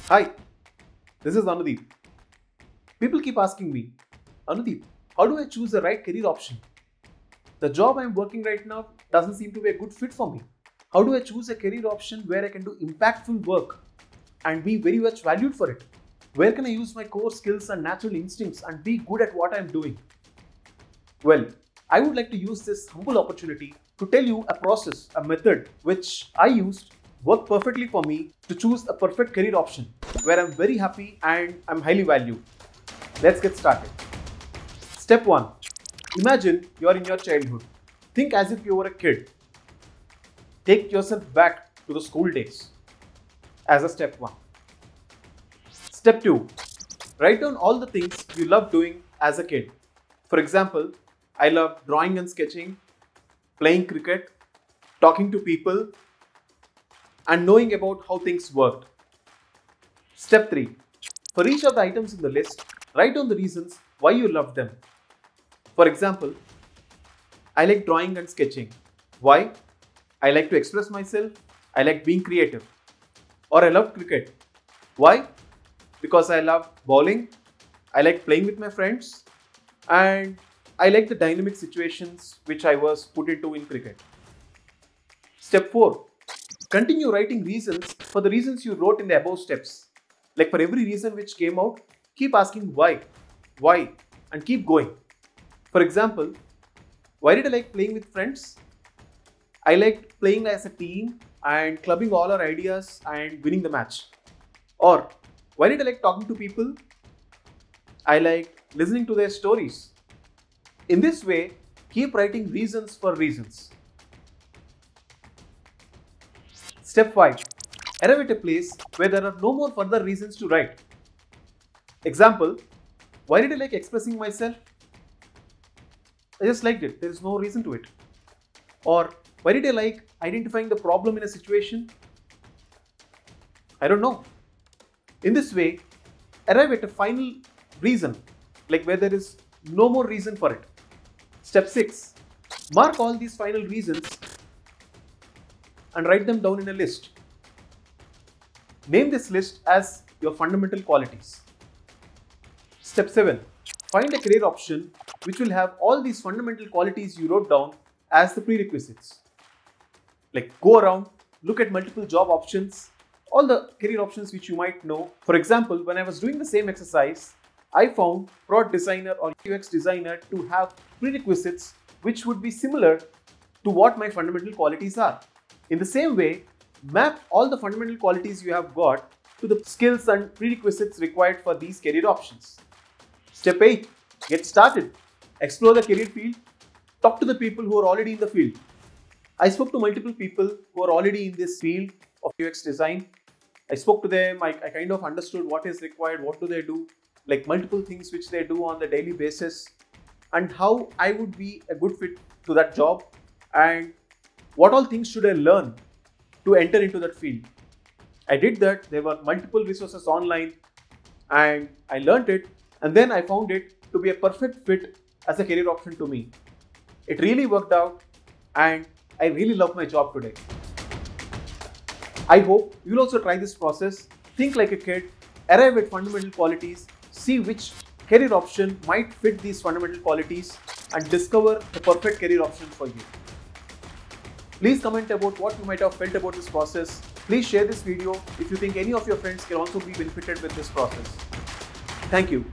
Hi, this is Anudeep. People keep asking me, Anudeep, how do I choose the right career option? The job I'm working right now doesn't seem to be a good fit for me. How do I choose a career option where I can do impactful work and be very much valued for it? Where can I use my core skills and natural instincts and be good at what I'm doing? Well, I would like to use this humble opportunity to tell you a process, a method which I used worked perfectly for me to choose a perfect career option where I'm very happy and I'm highly valued. Let's get started. Step 1. Imagine you are in your childhood. Think as if you were a kid. Take yourself back to the school days as a step 1. Step 2. Write down all the things you loved doing as a kid. For example, I loved drawing and sketching, playing cricket, talking to people, and knowing about how things worked. Step 3. For each of the items in the list, write down the reasons why you loved them. For example, I like drawing and sketching. Why? I like to express myself. I like being creative. Or I love cricket. Why? Because I love bowling. I like playing with my friends. And I like the dynamic situations which I was put into in cricket. Step 4. Continue writing reasons for the reasons you wrote in the above steps. Like for every reason which came out, keep asking why, and keep going. For example, why did I like playing with friends? I liked playing as a team and clubbing all our ideas and winning the match. Or why did I like talking to people? I like listening to their stories. In this way, keep writing reasons for reasons. Step 5. Arrive at a place where there are no more further reasons to write. Example, why did I like expressing myself? I just liked it. There is no reason to it. Or why did I like identifying the problem in a situation? I don't know. In this way, arrive at a final reason, like where there is no more reason for it. Step 6. Mark all these final reasons and write them down in a list. Name this list as your fundamental qualities. Step 7. Find a career option which will have all these fundamental qualities you wrote down as the prerequisites. Like go around, look at multiple job options, all the career options which you might know. For example, when I was doing the same exercise, I found product designer or UX designer to have prerequisites which would be similar to what my fundamental qualities are. In the same way, map all the fundamental qualities you have got to the skills and prerequisites required for these career options. Step 8. Get started. Explore the career field. Talk to the people who are already in the field. I spoke to multiple people who are already in this field of UX design. I spoke to them. I kind of understood what is required, what do they do, like multiple things which they do on the daily basis, and how I would be a good fit to that job, and what all things should I learn to enter into that field. I did that. There were multiple resources online and I learned it, and then I found it to be a perfect fit as a career option to me. It really worked out and I really love my job today. I hope you'll also try this process. Think like a kid, arrive at fundamental qualities, see which career option might fit these fundamental qualities, and discover the perfect career option for you. Please comment about what you might have felt about this process. Please share this video if you think any of your friends can also be benefited with this process. Thank you.